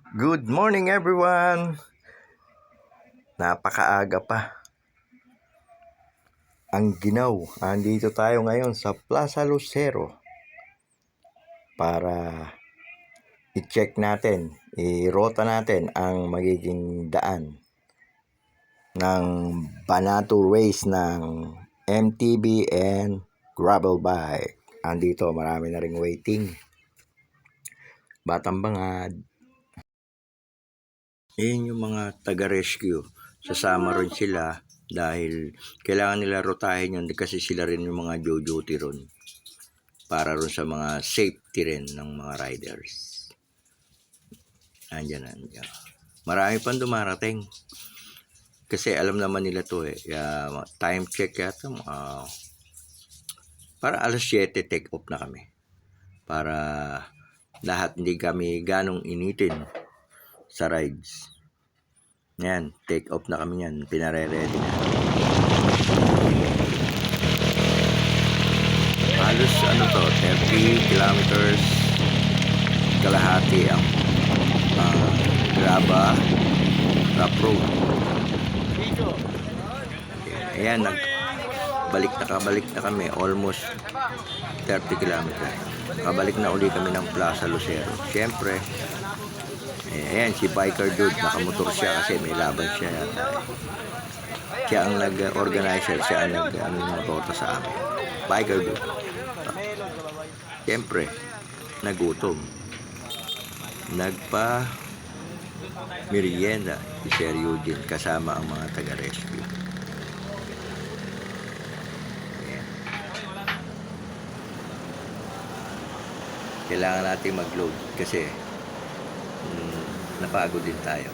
Good morning everyone! Napakaaga pa. Ang ginaw. Andito tayo ngayon sa Plaza Lucero para i-check natin, i-rota natin ang magiging daan ng Banato race ng MTB and gravel bike. Andito, marami na ring waiting. Batang Bangad. Yun yung mga taga-rescue. Sasama rin sila dahil kailangan nila rotahin yun kasi sila rin yung mga duty ron para rin sa mga safety rin ng mga riders. Andyan. Marami pang dumarating kasi alam naman nila to time check yata para alas 7 take off na kami para lahat hindi kami ganong initin sa rides. Yan, take off na kami yan. Pinare-ready na. Halos 30 kilometers kalahati ang graba rough road. Ayan, kabalik na kami. Almost 30 kilometers. Kabalik na uli kami ng Plaza Lucero. Siyempre, ayan, si biker dude, nakamotor siya kasi may laban siya yata. Siya ang nag-organizer, siya ang nag-rota sa amin. Biker dude. Siyempre, nagutom. Nagpa-merienda si Sir Eugene kasama ang mga taga-rescue. Ayan. Kailangan natin mag-load kasi napagod din tayo.